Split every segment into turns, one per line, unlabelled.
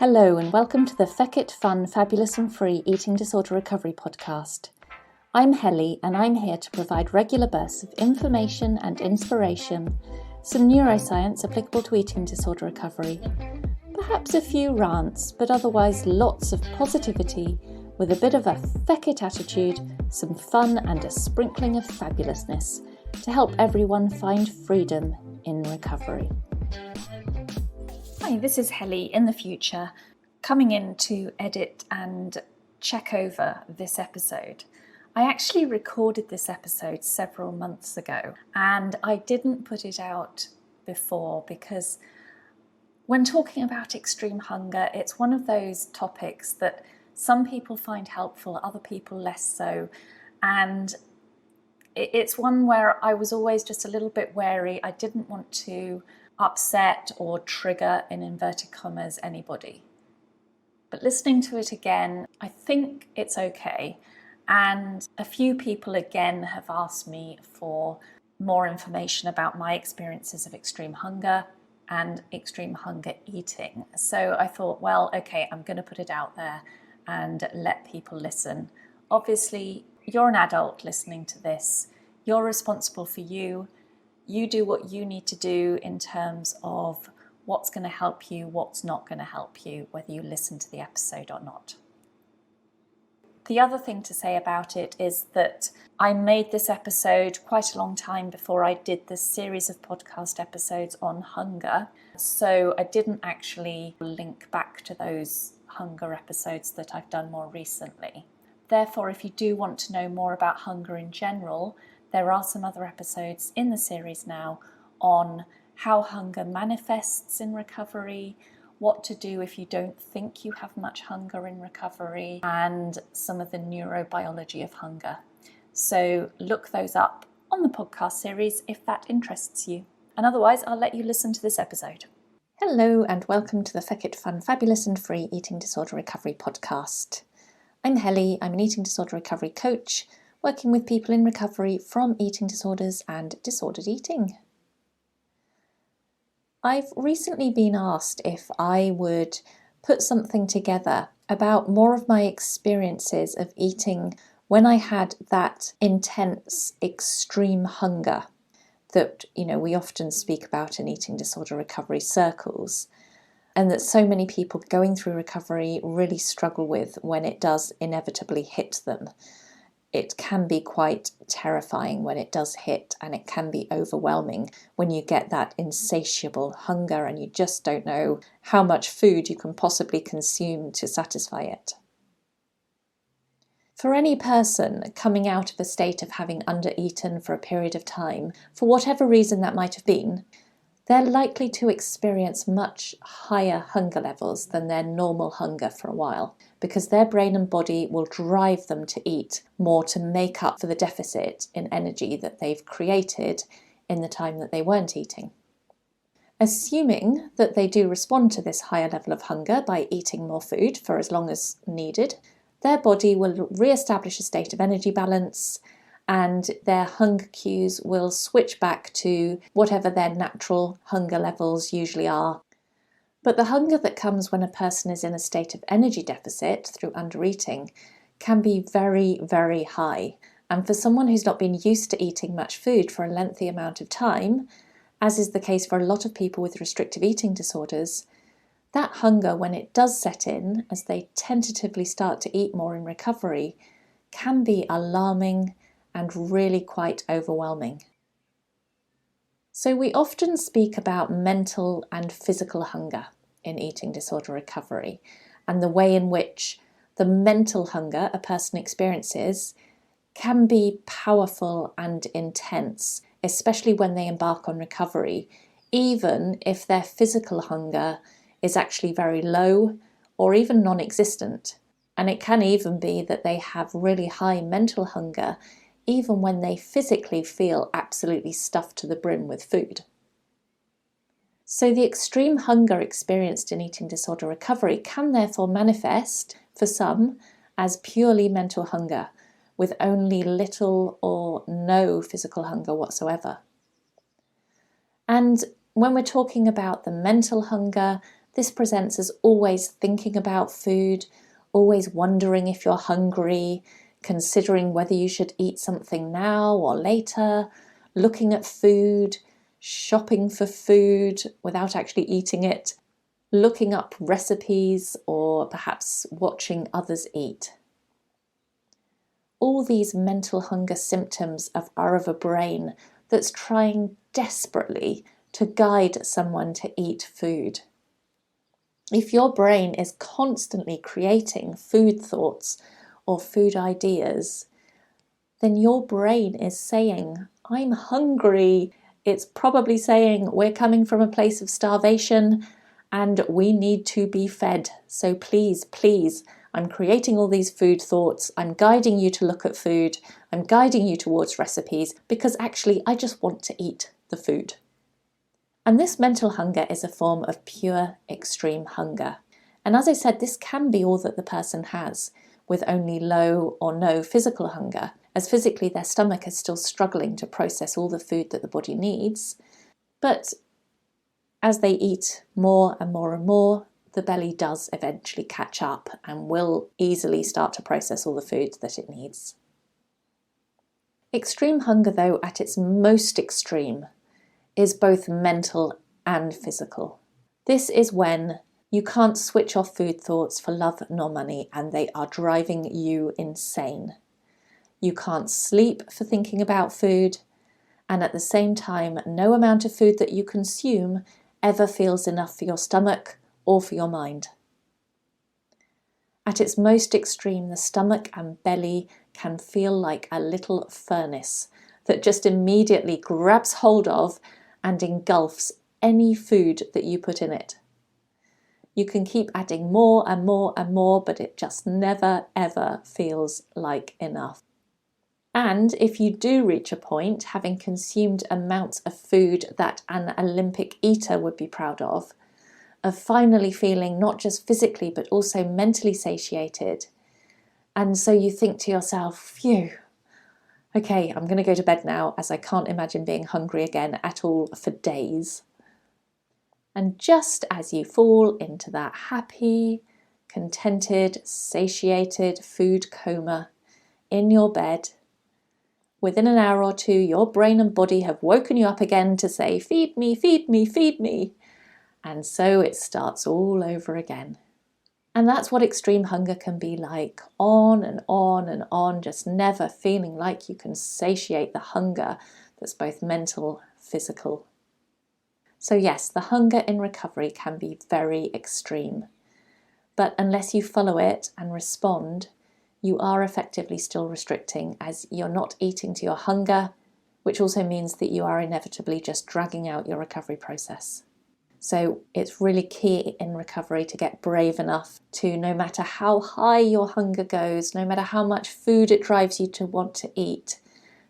Hello and welcome to the Feck It Fun, Fabulous and Free Eating Disorder Recovery podcast. I'm Helly and I'm here to provide regular bursts of information and inspiration, some neuroscience applicable to eating disorder recovery, perhaps a few rants, but otherwise lots of positivity with a bit of a feck it attitude, some fun and a sprinkling of fabulousness to help everyone find freedom in recovery. Hi, this is Helly in the future, coming in to edit and check over this episode. I actually recorded this episode several months ago and I didn't put it out before because when talking about extreme hunger, it's one of those topics that some people find helpful, other people less so, and it's one where I was always just a little bit wary. I didn't want to upset or trigger, in inverted commas, anybody. But listening to it again, I think it's okay. And a few people again have asked me for more information about my experiences of extreme hunger and extreme hunger eating. So I thought, well, okay, I'm going to put it out there and let people listen. Obviously, you're an adult listening to this. You're responsible for you. You do what you need to do in terms of what's going to help you, what's not going to help you, whether you listen to the episode or not. The other thing to say about it is that I made this episode quite a long time before I did this series of podcast episodes on hunger. So I didn't actually link back to those hunger episodes that I've done more recently. Therefore, if you do want to know more about hunger in general, there are some other episodes in the series now on how hunger manifests in recovery, what to do if you don't think you have much hunger in recovery, and some of the neurobiology of hunger. So look those up on the podcast series if that interests you. And otherwise, I'll let you listen to this episode. Hello and welcome to the Feck It Fun, Fabulous and Free Eating Disorder Recovery podcast. I'm Helly, I'm an eating disorder recovery coach, working with people in recovery from eating disorders and disordered eating. I've recently been asked if I would put something together about more of my experiences of eating when I had that intense, extreme hunger that, we often speak about in eating disorder recovery circles, and that so many people going through recovery really struggle with when it does inevitably hit them. It can be quite terrifying when it does hit, and it can be overwhelming when you get that insatiable hunger and you just don't know how much food you can possibly consume to satisfy it. For any person coming out of a state of having undereaten for a period of time, for whatever reason that might have been, they're likely to experience much higher hunger levels than their normal hunger for a while, because their brain and body will drive them to eat more to make up for the deficit in energy that they've created in the time that they weren't eating. Assuming that they do respond to this higher level of hunger by eating more food for as long as needed, their body will re-establish a state of energy balance, and their hunger cues will switch back to whatever their natural hunger levels usually are. But the hunger that comes when a person is in a state of energy deficit through undereating can be very, very high. And for someone who's not been used to eating much food for a lengthy amount of time, as is the case for a lot of people with restrictive eating disorders, that hunger, when it does set in, as they tentatively start to eat more in recovery, can be alarming and really quite overwhelming. So we often speak about mental and physical hunger in eating disorder recovery, and the way in which the mental hunger a person experiences can be powerful and intense, especially when they embark on recovery, even if their physical hunger is actually very low or even non-existent. And it can even be that they have really high mental hunger even when they physically feel absolutely stuffed to the brim with food. So the extreme hunger experienced in eating disorder recovery can therefore manifest, for some, as purely mental hunger, with only little or no physical hunger whatsoever. And when we're talking about the mental hunger, This presents as always thinking about food, always wondering if you're hungry, considering whether you should eat something now or later, looking at food, shopping for food without actually eating it, looking up recipes or perhaps watching others eat. All these mental hunger symptoms are of a brain that's trying desperately to guide someone to eat food. If your brain is constantly creating food thoughts or food ideas, then your brain is saying, I'm hungry. It's probably saying, we're coming from a place of starvation and we need to be fed. So please, please, I'm creating all these food thoughts. I'm guiding you to look at food. I'm guiding you towards recipes because actually I just want to eat the food. And this mental hunger is a form of pure extreme hunger. And as I said, this can be all that the person has, with only low or no physical hunger, as physically their stomach is still struggling to process all the food that the body needs. But as they eat more and more and more, the belly does eventually catch up and will easily start to process all the food that it needs. Extreme hunger, though, at its most extreme, is both mental and physical. This is when you can't switch off food thoughts for love nor money and they are driving you insane. You can't sleep for thinking about food, and at the same time, no amount of food that you consume ever feels enough for your stomach or for your mind. At its most extreme, the stomach and belly can feel like a little furnace that just immediately grabs hold of and engulfs any food that you put in it. You can keep adding more and more and more, but it just never ever feels like enough. And if you do reach a point, having consumed amounts of food that an Olympic eater would be proud of finally feeling not just physically but also mentally satiated, and so you think to yourself, phew, okay, I'm going to go to bed now as I can't imagine being hungry again at all for days. And just as you fall into that happy, contented, satiated food coma in your bed, within an hour or two, your brain and body have woken you up again to say, feed me, feed me, feed me. And so it starts all over again. And that's what extreme hunger can be like, on and on and on, just never feeling like you can satiate the hunger that's both mental, physical. So yes, the hunger in recovery can be very extreme, but unless you follow it and respond, you are effectively still restricting, as you're not eating to your hunger, which also means that you are inevitably just dragging out your recovery process. So it's really key in recovery to get brave enough to, no matter how high your hunger goes, no matter how much food it drives you to want to eat,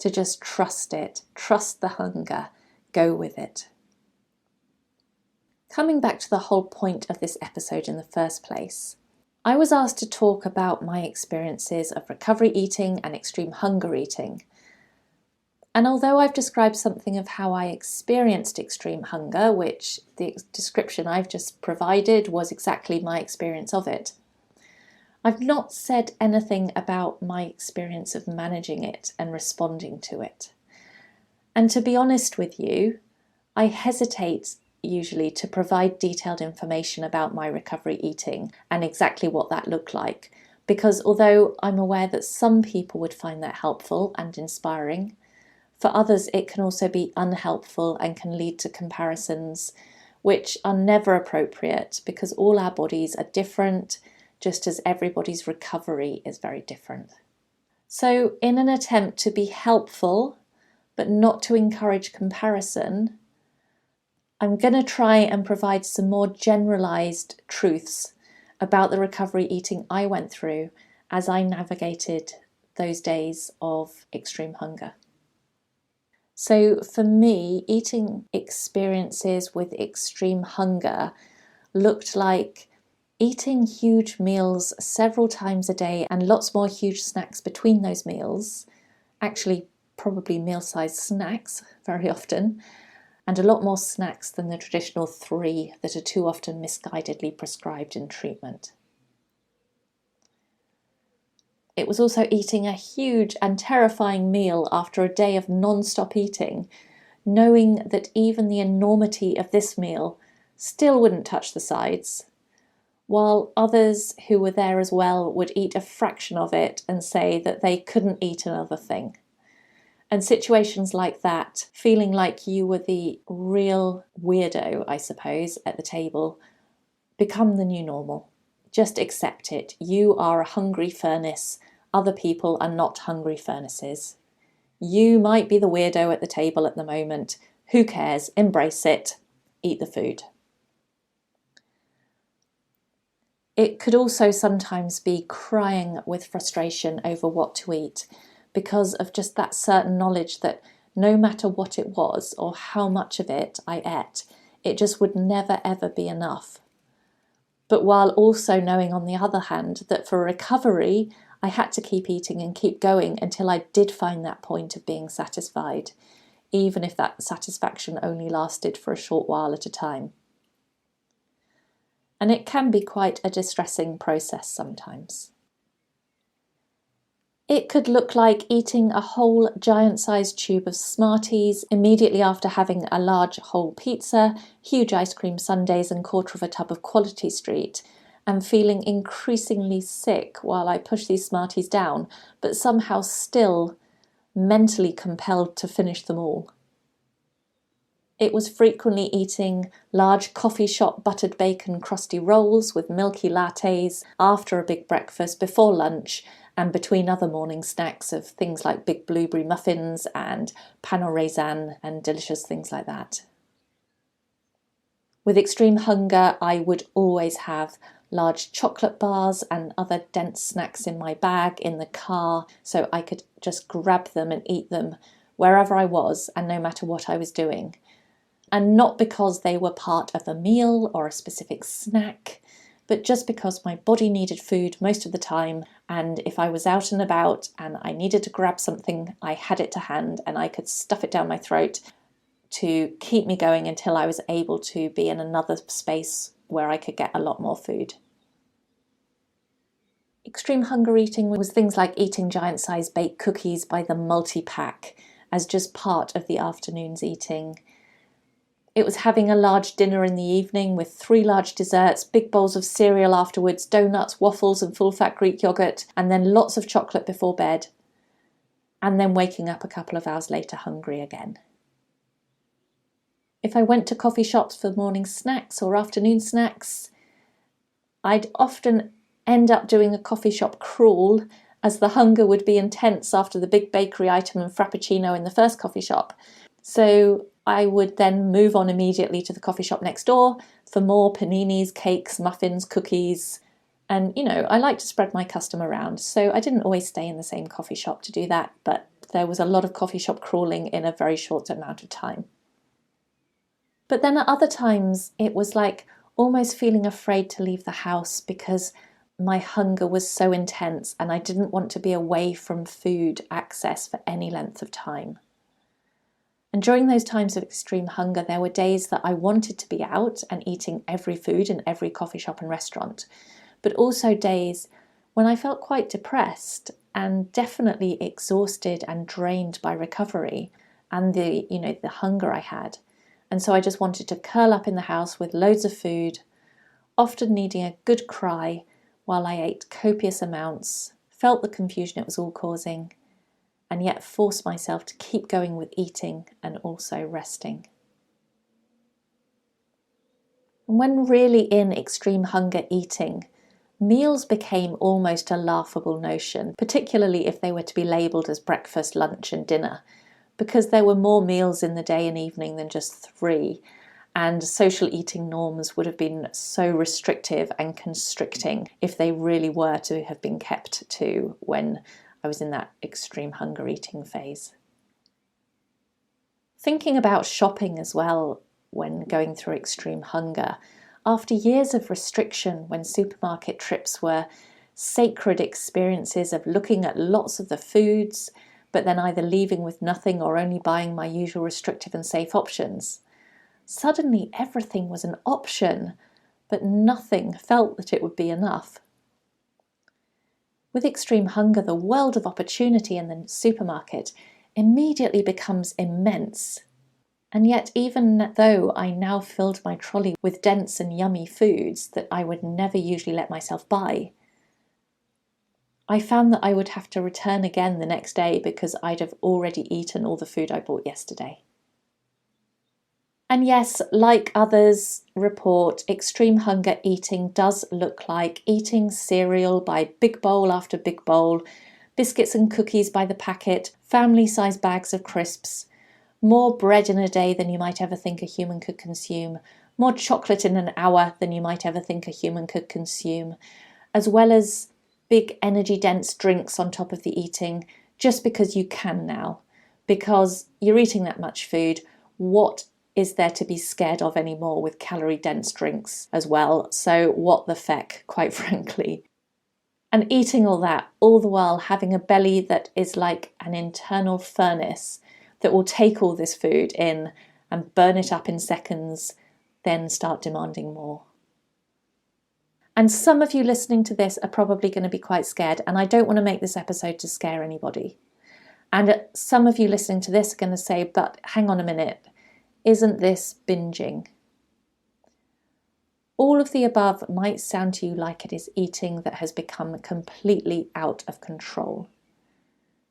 to just trust it, trust the hunger, go with it. Coming back to the whole point of this episode in the first place, I was asked to talk about my experiences of recovery eating and extreme hunger eating. And although I've described something of how I experienced extreme hunger, which the description I've just provided was exactly my experience of it, I've not said anything about my experience of managing it and responding to it. And to be honest with you, I hesitate usually to provide detailed information about my recovery eating and exactly what that looked like, because although I'm aware that some people would find that helpful and inspiring, for others it can also be unhelpful and can lead to comparisons which are never appropriate, because all our bodies are different, just as everybody's recovery is very different. So in an attempt to be helpful but not to encourage comparison, I'm going to try and provide some more generalised truths about the recovery eating I went through as I navigated those days of extreme hunger. So for me, eating experiences with extreme hunger looked like eating huge meals several times a day and lots more huge snacks between those meals, actually probably meal-sized snacks very often, and a lot more snacks than the traditional 3 that are too often misguidedly prescribed in treatment. It was also eating a huge and terrifying meal after a day of non-stop eating, knowing that even the enormity of this meal still wouldn't touch the sides, while others who were there as well would eat a fraction of it and say that they couldn't eat another thing. And situations like that, feeling like you were the real weirdo, I suppose, at the table, become the new normal. Just accept it. You are a hungry furnace. Other people are not hungry furnaces. You might be the weirdo at the table at the moment. Who cares? Embrace it. Eat the food. It could also sometimes be crying with frustration over what to eat because of just that certain knowledge that no matter what it was or how much of it I ate, it just would never ever be enough. But while also knowing on the other hand that for recovery, I had to keep eating and keep going until I did find that point of being satisfied, even if that satisfaction only lasted for a short while at a time. And it can be quite a distressing process sometimes. It could look like eating a whole giant-sized tube of Smarties immediately after having a large whole pizza, huge ice cream sundaes and quarter of a tub of Quality Street, and feeling increasingly sick while I push these Smarties down, but somehow still mentally compelled to finish them all. It was frequently eating large coffee shop buttered bacon crusty rolls with milky lattes after a big breakfast, before lunch, and between other morning snacks of things like big blueberry muffins and pain au raisin and delicious things like that. With extreme hunger, I would always have large chocolate bars and other dense snacks in my bag in the car so I could just grab them and eat them wherever I was and no matter what I was doing. And not because they were part of a meal or a specific snack, but just because my body needed food most of the time, and if I was out and about and I needed to grab something, I had it to hand and I could stuff it down my throat to keep me going until I was able to be in another space where I could get a lot more food. Extreme hunger eating was things like eating giant-sized baked cookies by the multi-pack as just part of the afternoon's eating. It was having a large dinner in the evening with 3 large desserts, big bowls of cereal afterwards, donuts, waffles and full-fat Greek yogurt, and then lots of chocolate before bed, and then waking up a couple of hours later hungry again. If I went to coffee shops for morning snacks or afternoon snacks, I'd often end up doing a coffee shop crawl as the hunger would be intense after the big bakery item and frappuccino in the first coffee shop. So I would then move on immediately to the coffee shop next door for more paninis, cakes, muffins, cookies. And, I like to spread my custom around, so I didn't always stay in the same coffee shop to do that, but there was a lot of coffee shop crawling in a very short amount of time. But then at other times, it was like almost feeling afraid to leave the house because my hunger was so intense and I didn't want to be away from food access for any length of time. And during those times of extreme hunger, there were days that I wanted to be out and eating every food in every coffee shop and restaurant, but also days when I felt quite depressed and definitely exhausted and drained by recovery and the hunger I had. And so I just wanted to curl up in the house with loads of food, often needing a good cry while I ate copious amounts, felt the confusion it was all causing, and yet force myself to keep going with eating and also resting. And when really in extreme hunger eating, meals became almost a laughable notion, particularly if they were to be labelled as breakfast, lunch and dinner, because there were more meals in the day and evening than just 3, and social eating norms would have been so restrictive and constricting if they really were to have been kept to when I was in that extreme hunger eating phase. Thinking about shopping as well when going through extreme hunger, after years of restriction when supermarket trips were sacred experiences of looking at lots of the foods, but then either leaving with nothing or only buying my usual restrictive and safe options, Suddenly everything was an option, but nothing felt that it would be enough. With extreme hunger, the world of opportunity in the supermarket immediately becomes immense. And yet, even though I now filled my trolley with dense and yummy foods that I would never usually let myself buy, I found that I would have to return again the next day because I'd have already eaten all the food I bought yesterday. And yes, like others report, extreme hunger eating does look like eating cereal by big bowl after big bowl, biscuits and cookies by the packet, family-sized bags of crisps, more bread in a day than you might ever think a human could consume, more chocolate in an hour than you might ever think a human could consume, as well as big energy-dense drinks on top of the eating, just because you can now. Because you're eating that much food, what is there to be scared of anymore with calorie-dense drinks as well? So what the feck, quite frankly. And eating all that, all the while having a belly that is like an internal furnace that will take all this food in and burn it up in seconds, then start demanding more. And some of you listening to this are probably going to be quite scared, and I don't want to make this episode to scare anybody. And some of you listening to this are going to say, but hang on a minute, isn't this binging? All of the above might sound to you like it is eating that has become completely out of control.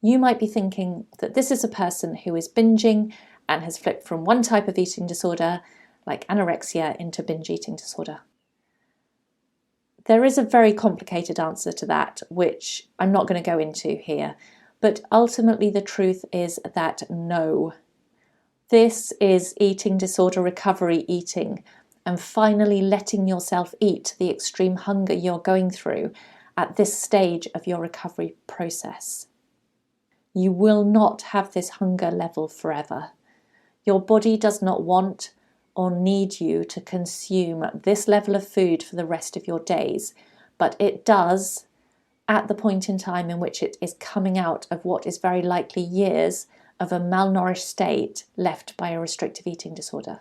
You might be thinking that this is a person who is binging and has flipped from one type of eating disorder, like anorexia, into binge eating disorder. There is a very complicated answer to that, which I'm not going to go into here, but ultimately the truth is that no. This is eating disorder recovery eating, and finally letting yourself eat the extreme hunger you're going through at this stage of your recovery process. You will not have this hunger level forever. Your body does not want or need you to consume this level of food for the rest of your days, but it does at the point in time in which it is coming out of what is very likely years of a malnourished state left by a restrictive eating disorder.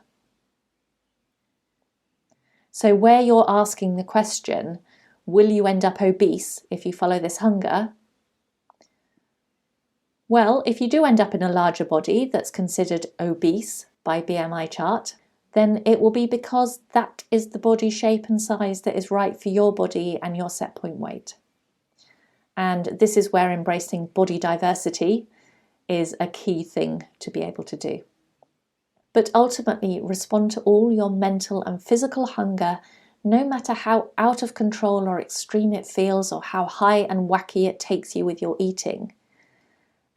So where you're asking the question, will you end up obese if you follow this hunger? Well, if you do end up in a larger body that's considered obese by BMI chart, then it will be because that is the body shape and size that is right for your body and your set point weight. And this is where embracing body diversity is a key thing to be able to do. But ultimately, respond to all your mental and physical hunger, no matter how out of control or extreme it feels or how high and wacky it takes you with your eating.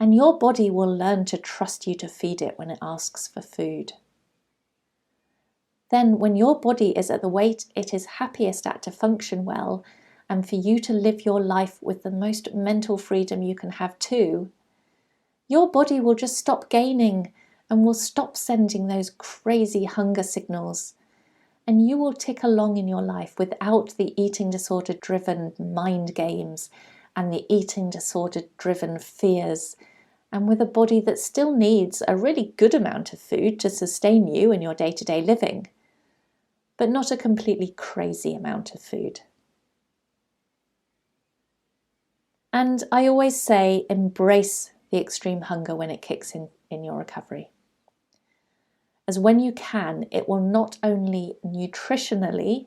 And your body will learn to trust you to feed it when it asks for food. Then when your body is at the weight it is happiest at to function well, and for you to live your life with the most mental freedom you can have too, your body will just stop gaining and will stop sending those crazy hunger signals. And you will tick along in your life without the eating disorder driven mind games and the eating disorder driven fears, and with a body that still needs a really good amount of food to sustain you in your day-to-day living, but not a completely crazy amount of food. And I always say, embrace the extreme hunger when it kicks in your recovery. As when you can, it will not only nutritionally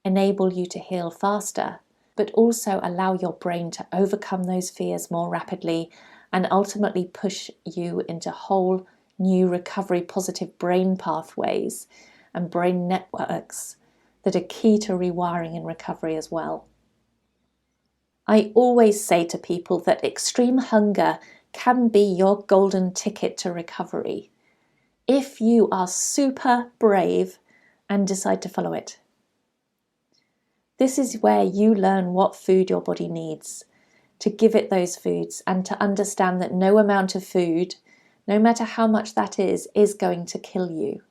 enable you to heal faster, but also allow your brain to overcome those fears more rapidly and ultimately push you into whole new recovery positive brain pathways and brain networks that are key to rewiring in recovery as well. I always say to people that extreme hunger can be your golden ticket to recovery if you are super brave and decide to follow it. This is where you learn what food your body needs, to give it those foods, and to understand that no amount of food, no matter how much that is going to kill you.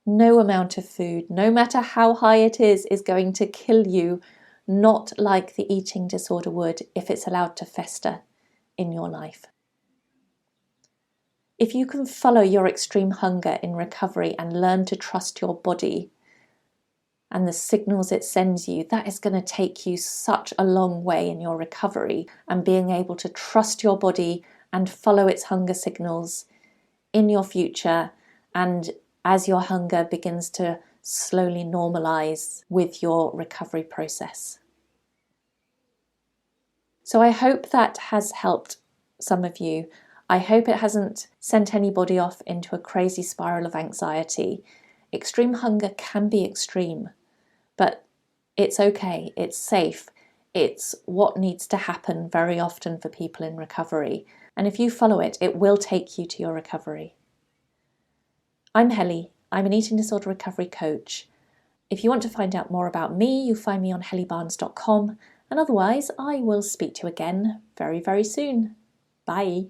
No amount of food, no matter how high it is going to kill you, not like the eating disorder would if it's allowed to fester in your life.
If you can follow your extreme hunger in recovery and learn to trust your body and the signals it sends you, that is going to take you such a long way in your recovery, and being able to trust your body and follow its hunger signals in your future, and as your hunger begins to slowly normalize with your recovery process. So I hope that has helped some of you. I hope it hasn't sent anybody off into a crazy spiral of anxiety. Extreme hunger can be extreme, but it's okay, it's safe. It's what needs to happen very often for people in recovery. And if you follow it, it will take you to your recovery. I'm Helly. I'm an eating disorder recovery coach. If you want to find out more about me, you find me on hellybarnes.com. And otherwise, I will speak to you again very, very soon. Bye.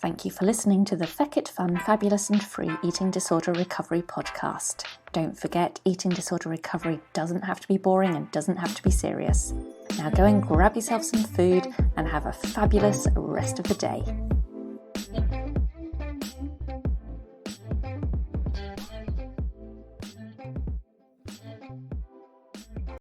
Thank you for listening to the Feck It Fun, Fabulous and Free Eating Disorder Recovery podcast. Don't forget, eating disorder recovery doesn't have to be boring and doesn't have to be serious. Now go and grab yourself some food and have a fabulous rest of the day.